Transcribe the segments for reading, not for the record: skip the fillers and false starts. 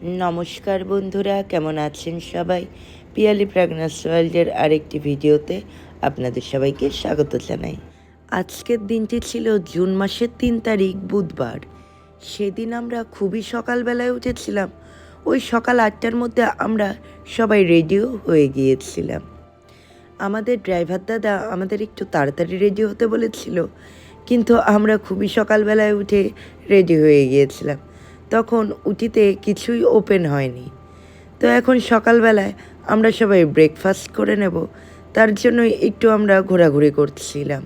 নমস্কার বন্ধুরা, কেমন আছেন সবাই? পিয়ালি প্রেগন্যান্স ওয়ার্ল্ডের আরেকটি ভিডিওতে আপনাদের সবাইকে স্বাগত জানাই। আজকের দিনটি ছিল জুন মাসের 3 তারিখ বুধবার। সেদিন আমরা খুবই সকালবেলায় উঠেছিলাম। ওই সকাল 8টার মধ্যে আমরা সবাই রেডিও হয়ে গিয়েছিলাম। আমাদের ড্রাইভার দাদা আমাদের একটু তাড়াতাড়ি রেডি হতে বলেছিল, কিন্তু আমরা খুবই সকালবেলায় উঠে রেডি হয়ে গিয়েছিলাম। তখন উটিতে কিছুই ওপেন হয়নি। তো এখন সকালবেলায় আমরা সবাই ব্রেকফাস্ট করে নেব, তার জন্যই একটু আমরা ঘোরাঘুরি করছিলাম।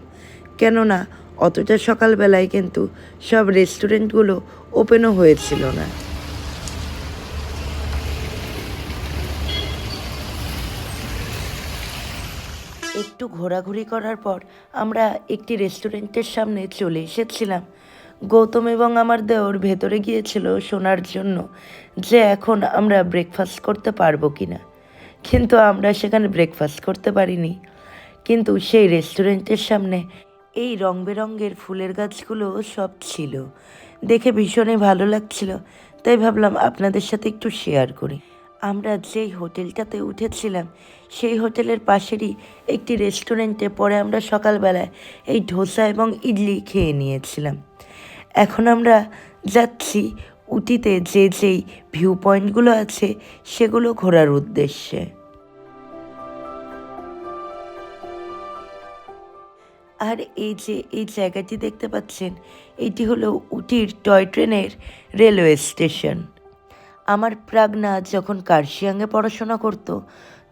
কেননা অতটা সকালবেলায় কিন্তু সব রেস্টুরেন্টগুলো ওপেনও হয়েছিল না। একটু ঘোরাঘুরি করার পর আমরা একটি রেস্টুরেন্টের সামনে চলে এসেছিলাম। গৌতম এবং আমার দেওর ভেতরে গিয়েছিল শোনার জন্য যে এখন আমরা ব্রেকফাস্ট করতে পারবো কি না, কিন্তু আমরা সেখানে ব্রেকফাস্ট করতে পারিনি। কিন্তু সেই রেস্টুরেন্টের সামনে এই রং বেরঙের ফুলের গাছগুলো সব ছিল, দেখে ভীষণই ভালো লাগছিল। তাই ভাবলাম আপনাদের সাথে একটু শেয়ার করি। আমরা যেই হোটেলটাতে উঠেছিলাম সেই হোটেলের পাশেরই একটি রেস্টুরেন্টে পরে আমরা সকালবেলায় এই ধোসা এবং ইডলি খেয়ে নিয়েছিলাম। এখন আমরা যাচ্ছি উটিতে যেই ভিউ পয়েন্টগুলো আছে সেগুলো ঘোরার উদ্দেশ্যে। আর এই জায়গাটি দেখতে পাচ্ছেন, এটি হলো উটির টয় ট্রেনের রেলওয়ে স্টেশন। আমার প্রাগনা যখন কার্শিয়াংয়ে পড়াশোনা করতো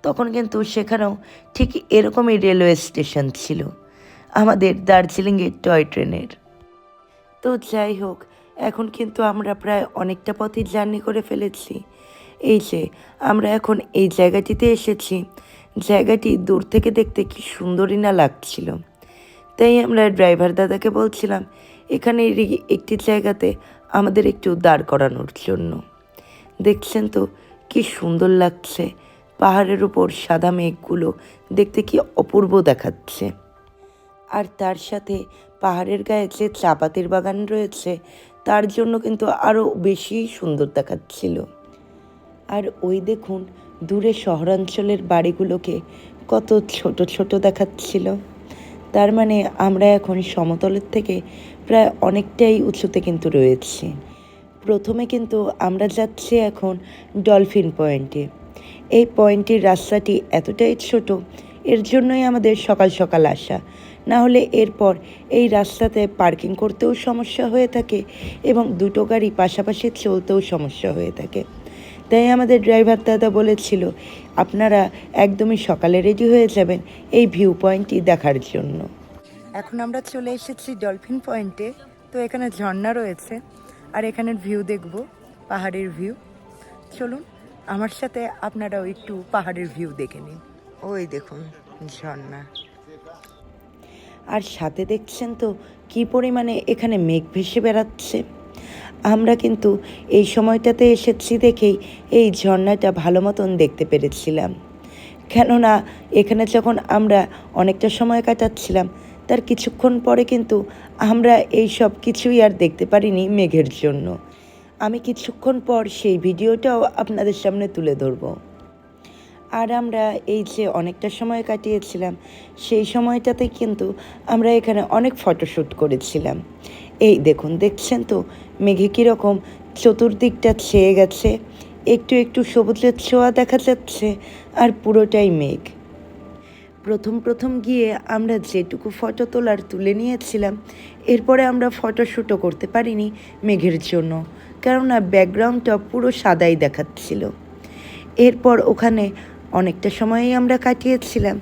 তখন কিন্তু সেখানেও ঠিক এরকমই রেলওয়ে স্টেশন ছিল আমাদের দার্জিলিংয়ের টয় ট্রেনের। তো যাই হোক, এখন কিন্তু আমরা প্রায় অনেকটা পথই জার্নি করে ফেলেছি। এই যে আমরা এখন এই জায়গাটিতে এসেছি, জায়গাটি দূর থেকে দেখতে কি সুন্দরই না লাগছিল। তাই আমরা ড্রাইভার দাদাকে বলছিলাম এখানে একটি জায়গাতে আমাদের একটু দাঁড় করানোর জন্য। দেখছেন তো কি সুন্দর লাগছে, পাহাড়ের উপর সাদা মেঘগুলো দেখতে কি অপূর্ব দেখাচ্ছে। আর তার সাথে পাহাড়ের গায়ে যে চা পাতির বাগান রয়েছে তার জন্য কিন্তু আরও বেশি সুন্দর দেখাচ্ছিল। আর ওই দেখুন দূরে শহরাঞ্চলের বাড়িগুলোকে কত ছোট ছোট দেখাচ্ছিল। তার মানে আমরা এখন সমতলের থেকে প্রায় অনেকটাই উঁচুতে কিন্তু রয়েছি। প্রথমে কিন্তু আমরা যাচ্ছি এখন ডলফিন পয়েন্টে। এই পয়েন্টের রাস্তাটি এতটাই ছোট, এর জন্যই আমাদের সকাল সকাল আসা। না হলে এরপর এই রাস্তাতে পার্কিং করতেও সমস্যা হয়ে থাকে এবং দুটো গাড়ি পাশাপাশি চলতেও সমস্যা হয়ে থাকে। তাই আমাদের ড্রাইভার দাদা বলেছিল আপনারা একদমই সকালে রেডি হয়ে যাবেন এই ভিউ পয়েন্টটি দেখার জন্য। এখন আমরা চলে এসেছি ডলফিন পয়েন্টে। তো এখানে ঝর্ণা রয়েছে আর এখানের ভিউ দেখব, পাহাড়ের ভিউ। চলুন আমার সাথে আপনারাও একটু পাহাড়ের ভিউ দেখে নিন। ওই দেখুন ঝর্ণা, আর সাথে দেখছেন তো কি পরিমাণে এখানে মেঘ ভেসে বেড়াচ্ছে। আমরা কিন্তু এই সময়টাতে এসেছি দেখেই এই ঝর্ণাটা ভালো মতন দেখতে পেরেছিলাম। কেননা এখানে যখন আমরা অনেকটা সময় কাটাচ্ছিলাম তার কিছুক্ষণ পরে কিন্তু আমরা এই সব কিছুই আর দেখতে পারিনি মেঘের জন্য। আমি কিছুক্ষণ পর সেই ভিডিওটাও আপনাদের সামনে তুলে ধরব। আর আমরা এই যে অনেকটা সময় কাটিয়েছিলাম সেই সময়টাতে কিন্তু আমরা এখানে অনেক ফটোশ্যুট করেছিলাম। এই দেখুন, দেখছেন তো মেঘে কীরকম চতুর্দিকটা ছেয়ে গেছে, একটু একটু সবুজের ছোঁয়া দেখা যাচ্ছে আর পুরোটাই মেঘ। প্রথম গিয়ে আমরা যেটুকু ফটো তোলার তুলে নিয়েছিলাম, এরপরে আমরা ফটোশ্যুটও করতে পারিনি মেঘের জন্য, কেননা ব্যাকগ্রাউন্ডটা পুরো সাদাই দেখাচ্ছিল। এরপর ওখানে অনেকটা সময়ই আমরা কাটিয়েছিলাম।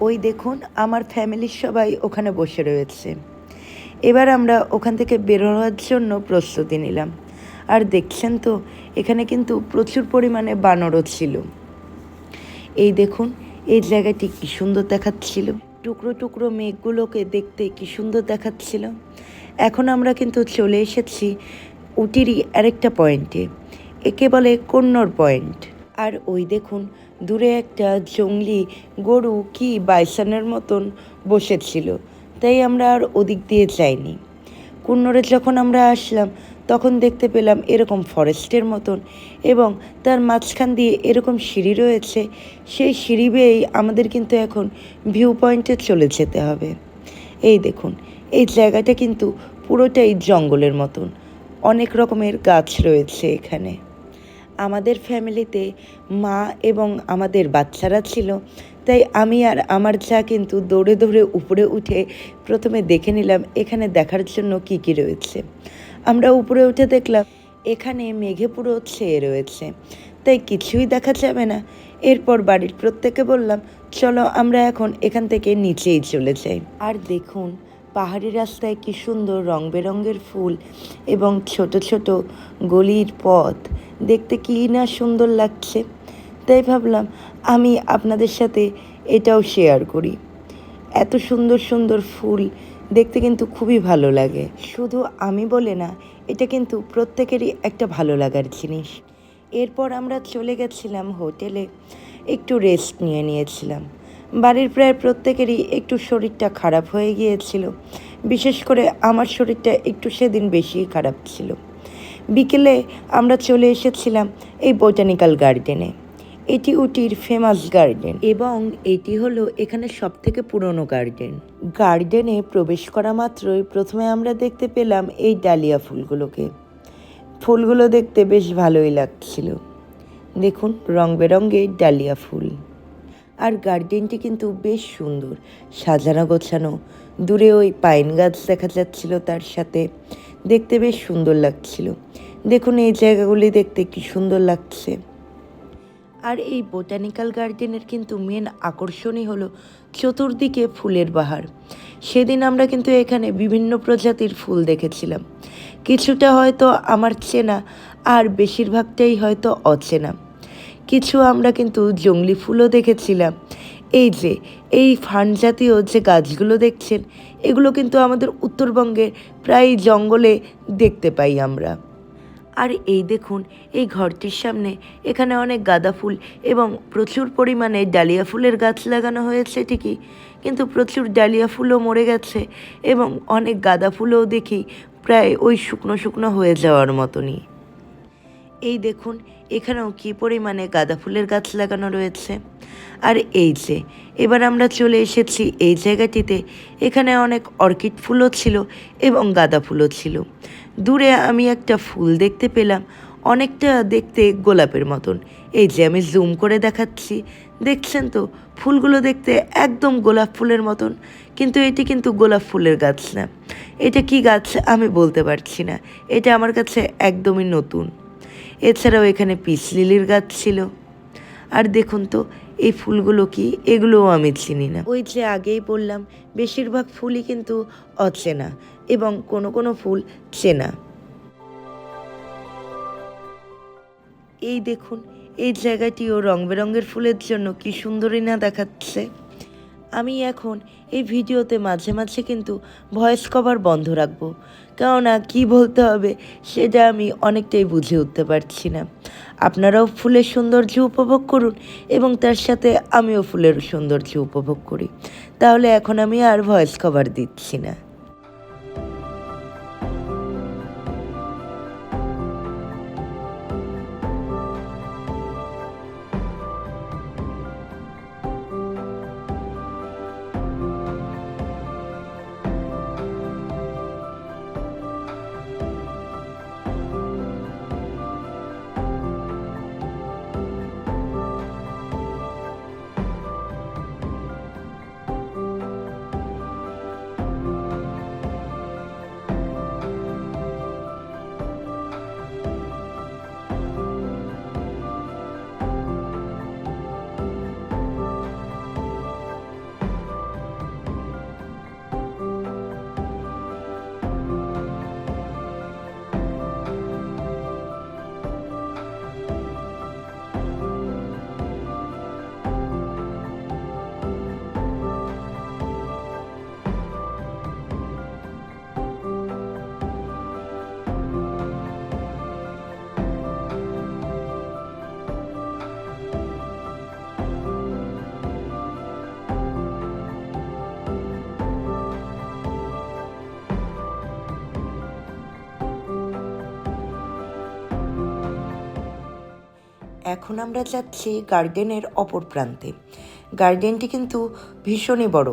ওই দেখুন আমার ফ্যামিলির সবাই ওখানে বসে রয়েছে। এবার আমরা ওখান থেকে বেরোনোর জন্য প্রস্তুতি নিলাম। আর দেখছেন তো এখানে কিন্তু প্রচুর পরিমাণে বানরও ছিল। এই দেখুন এই জায়গাটি কি সুন্দর দেখাচ্ছিল, টুকরো টুকরো মেঘগুলোকে দেখতে কি সুন্দর দেখাচ্ছিল। এখন আমরা কিন্তু চলে এসেছি উটিরই আরেকটা পয়েন্টে, একে বলে কন্নড় পয়েন্ট। আর ওই দেখুন দূরে একটা জংলি গরু কি বাইসনের মতন বসেছিল, তাই আমরা আর ওদিক দিয়ে যাইনি। কন্নড়ে যখন আমরা আসলাম তখন দেখতে পেলাম এরকম ফরেস্টের মতন, এবং তার মাঝখান দিয়ে এরকম সিঁড়ি রয়েছে। সেই সিঁড়ি বেয়েই আমাদের কিন্তু এখন ভিউ পয়েন্টে চলে যেতে হবে। এই দেখুন, এই জায়গাটা কিন্তু পুরোটাই জঙ্গলের মতন, অনেক রকমের গাছ রয়েছে এখানে। আমাদের ফ্যামিলিতে মা এবং আমাদের বাচ্চারা ছিল, তাই আমি আর আমার যা কিন্তু দৌড়ে দৌড়ে উপরে উঠে প্রথমে দেখে নিলাম এখানে দেখার জন্য কি কি রয়েছে। আমরা উপরে উঠে দেখলাম এখানে মেঘে পুরো ছেয়ে রয়েছে, তাই কিছুই দেখা যাবে না। এরপর বাড়ির প্রত্যেকে বললাম, চলো আমরা এখন এখান থেকে নিচেই চলে যাই। আর দেখুন, পাহাড়ি রাস্তায় কি সুন্দর রং বেরঙের ফুল এবং ছোট ছোট গলির পথ, দেখতে কি না সুন্দর লাগছে। তাই ভাবলাম আমি আপনাদের সাথে এটাও শেয়ার করি। এত সুন্দর সুন্দর ফুল দেখতে কিন্তু খুবই ভালো লাগে। শুধু আমি বলে না, এটা কিন্তু প্রত্যেকেরই একটা ভালো লাগার জিনিস। এরপর আমরা চলে গেছিলাম হোটেলে, একটু রেস্ট নিয়েছিলাম। বাড়ির প্রায় প্রত্যেকেরই একটু শরীরটা খারাপ হয়ে গিয়েছিল, বিশেষ করে আমার শরীরটা একটু সেদিন বেশিই খারাপ ছিল। বিকেলে আমরা চলে এসেছিলাম এই বোটানিক্যাল গার্ডেনে। এটি উটির ফেমাস গার্ডেন এবং এটি হলো এখানে সবথেকে পুরনো গার্ডেন। গার্ডেনে প্রবেশ করা মাত্রই প্রথমে আমরা দেখতে পেলাম এই ডালিয়া ফুলগুলোকে। ফুলগুলো দেখতে বেশ ভালোই লাগছিল। দেখুন, রং বেরঙের ডালিয়া ফুল। আর গার্ডেনটি কিন্তু বেশ সুন্দর সাজানো গোছানো। দূরে ওই পাইন গাছ দেখা যাচ্ছিল, তার সাথে দেখতে বেশ সুন্দর লাগছিল। দেখুন এই জায়গাগুলি দেখতে কি সুন্দর লাগছে। আর এই বোটানিক্যাল গার্ডেনের কিন্তু মেন আকর্ষণই হলো চতুর্দিকে ফুলের বাহার। সেদিন আমরা কিন্তু এখানে বিভিন্ন প্রজাতির ফুল দেখেছিলাম। কিছুটা হয়তো আমার চেনা, আর বেশিরভাগটাই হয়তো অচেনা। কিছু আমরা কিন্তু জংলি ফুলও দেখেছিলাম। এই যে এই ফার্ন জাতীয় যে গাছগুলো দেখছেন, এগুলো কিন্তু আমাদের উত্তরবঙ্গের প্রায় জঙ্গলে দেখতে পাই আমরা। আর এই দেখুন, এই ঘরটির সামনে এখানে অনেক গাঁদা ফুল এবং প্রচুর পরিমাণে ডালিয়া ফুলের গাছ লাগানো হয়েছে ঠিকই, কিন্তু প্রচুর ডালিয়া ফুলও মরে গেছে এবং অনেক গাঁদা ফুলও দেখি প্রায় ওই শুকনো শুকনো হয়ে যাওয়ার মতনই। এই দেখুন, এখানেও কী পরিমাণে গাঁদা ফুলের গাছ লাগানো রয়েছে। আর এই যে এবার আমরা চলে এসেছি এই জায়গাটিতে, এখানে অনেক অর্কিড ফুলও ছিল এবং গাঁদা ফুলও ছিল। দূরে আমি একটা ফুল দেখতে পেলাম, অনেকটা দেখতে গোলাপের মতন। এই যে আমি জুম করে দেখাচ্ছি, দেখছেন তো ফুলগুলো দেখতে একদম গোলাপ ফুলের মতন, কিন্তু এটি কিন্তু গোলাপ ফুলের গাছ না। এটা কি গাছ আমি বলতে পারছি না, এটা আমার কাছে একদমই নতুন। এছাড়াও এখানে পিস লিলির গাছ ছিল। আর দেখুন তো এই ফুলগুলো কি, এগুলোও আমি চিনি না। ওই যে আগেই বললাম, বেশিরভাগ ফুলই কিন্তু অচেনা এবং কোনো কোনো ফুল চেনা। এই দেখুন, এই জায়গাটিও রং বেরঙের ফুলের জন্য কি সুন্দরই না দেখাচ্ছে। আমি এখন এই ভিডিওতে মাঝে মাঝে কিন্তু ভয়েস কভার বন্ধ রাখবো, কেননা কি বলতে হবে সেটা আমি অনেকটাই বুঝে উঠতে পারছি না। আপনারাও ফুলের সৌন্দর্য উপভোগ করুন এবং তার সাথে আমিও ফুলের সৌন্দর্য উপভোগ করি। তাহলে এখন আমি আর ভয়েস কভার দিচ্ছি না। এখন আমরা যাচ্ছি গার্ডেনের অপর প্রান্তে। গার্ডেনটি কিন্তু ভীষণই বড়।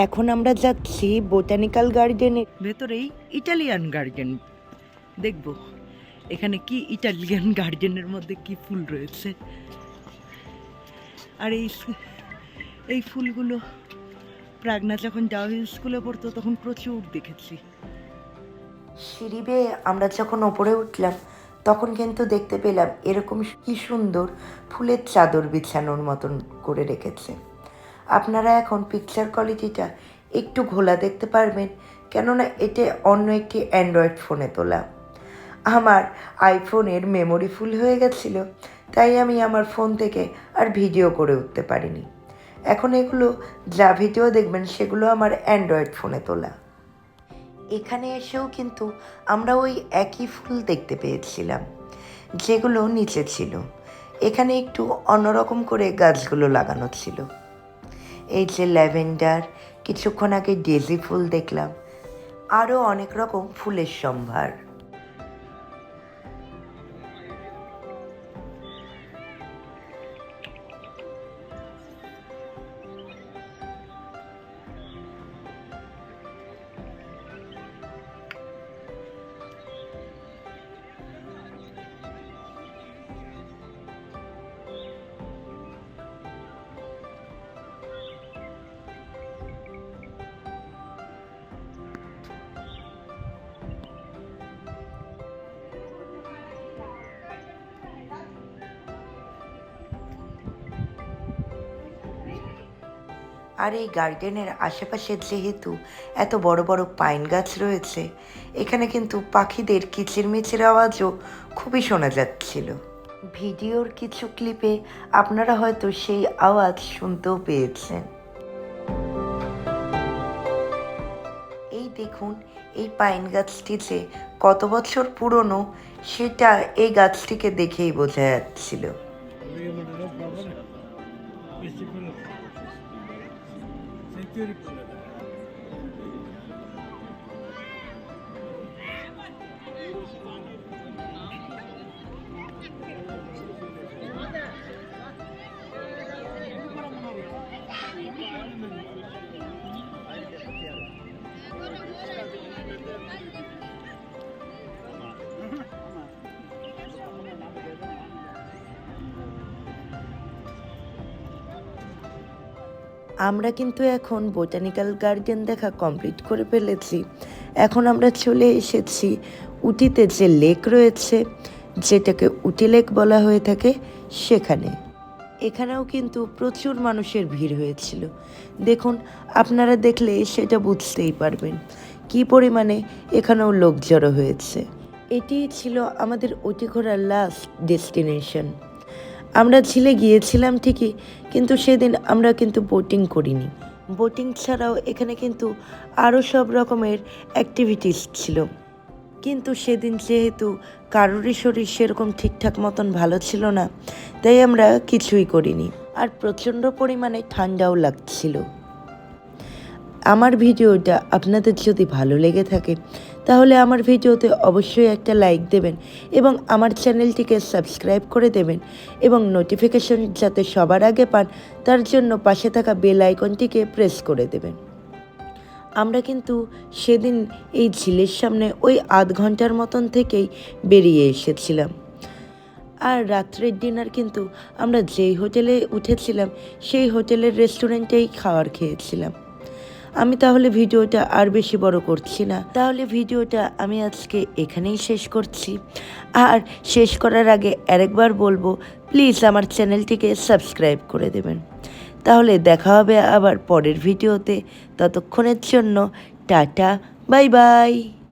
এখন আমরা যাচ্ছি বোটানিক্যাল গার্ডেনের ভেতরেই ইটালিয়ান গার্ডেন দেখব। এখানে কি ইটালিয়ান গার্ডেনের মধ্যে কি ফুল রয়েছে। আর এই ফুলগুলো প্রাগনা যখন ডাউহিল স্কুলে পড়তো তখন প্রচুর দেখেছি। সিঁড়ি বেয়ে আমরা যখন ওপরে উঠলাম তখন কিন্তু দেখতে পেলাম এরকম কি সুন্দর ফুলের চাদর বিছানোর মতন করে রেখেছে। আপনারা এখন পিকচার কোয়ালিটিটা একটু ঘোলা দেখতে পারবেন, কেননা এটা অন্য একটি অ্যান্ড্রয়েড ফোনে তোলা। আমার আইফোনের মেমোরি ফুল হয়ে গেছিলো, তাই আমি আমার ফোন থেকে আর ভিডিও করে উঠতে পারিনি। এখন এগুলো যা ভিডিও দেখবেন সেগুলো আমার অ্যান্ড্রয়েড ফোনে তোলা। এখানে এসেও কিন্তু আমরা ওই একই ফুল দেখতে পেয়েছিলাম যেগুলো নিচে ছিল। এখানে একটু অন্যরকম করে গাছগুলো লাগানো ছিল। এই যে ল্যাভেন্ডার, কিছুক্ষণ আগে ডেজি ফুল দেখলাম, আরও অনেক রকম ফুলের সম্ভার। আর এই গার্ডেনের আশেপাশে যেহেতু এত বড় বড় পাইন গাছ রয়েছে, এখানে কিন্তু পাখিদের কিচিরমিচির আওয়াজও খুবই শোনা যাচ্ছিল। ভিডিওর কিছু ক্লিপে আপনারা হয়তো সেই আওয়াজ শুনতেও পেয়েছেন। এই দেখুন, এই পাইন গাছটি যে কত বছর পুরনো সেটা এই গাছটিকে দেখেই বোঝা যাচ্ছিল। আমরা কিন্তু এখন বোটানিক্যাল গার্ডেন দেখা কমপ্লিট করে ফেলেছি। এখন আমরা চলে এসেছি উটিতে যে লেক রয়েছে, যেটাকে উটি লেক বলা হয়ে থাকে, সেখানে। এখানেও কিন্তু প্রচুর মানুষের ভিড় হয়েছিল। দেখুন, আপনারা দেখলে সেটা বুঝতেই পারবেন কি পরিমাণে এখানেও লোক জড়ো হয়েছে। এটি ছিল আমাদের উটি ঘোরার লাস্ট ডেস্টিনেশন। আমরা ঝিলে গিয়েছিলাম ঠিকই, কিন্তু সেদিন আমরা কিন্তু বোটিং করিনি। বোটিং ছাড়াও এখানে কিন্তু আরও সব রকমের অ্যাক্টিভিটিস ছিল, কিন্তু সেদিন যেহেতু কারোরই শরীর সেরকম ঠিকঠাক মতন ভালো ছিল না, তাই আমরা কিছুই করিনি। আর প্রচণ্ড পরিমাণে ঠান্ডাও লাগছিল। আমার ভিডিওটা আপনাদের যদি ভালো লেগে থাকে তাহলে আমার ভিডিওতে অবশ্যই একটা লাইক দেবেন এবং আমার চ্যানেলটিকে সাবস্ক্রাইব করে দেবেন এবং নোটিফিকেশন যাতে সবার আগে পান তার জন্য পাশে থাকা বেল আইকনটিকে প্রেস করে দেবেন। আমরা কিন্তু সেদিন এই ঝিলের সামনে ওই আধ ঘন্টার মতন থেকেই বেরিয়ে এসেছিলাম। আর রাত্রের ডিনার কিন্তু আমরা যেই হোটেলে উঠেছিলাম সেই হোটেলের রেস্টুরেন্টেই খাবার খেয়েছিলাম। আমি তাহলে ভিডিওটা আর বেশি বড় করছি না, তাহলে ভিডিওটা আমি আজকে এখানেই শেষ করছি। আর শেষ করার আগে আরেকবার বলবো, প্লিজ আমার চ্যানেলটিকে সাবস্ক্রাইব করে দেবেন। তাহলে দেখা হবে আবার পরের ভিডিওতে। ততক্ষণের জন্য টাটা, বাই বাই।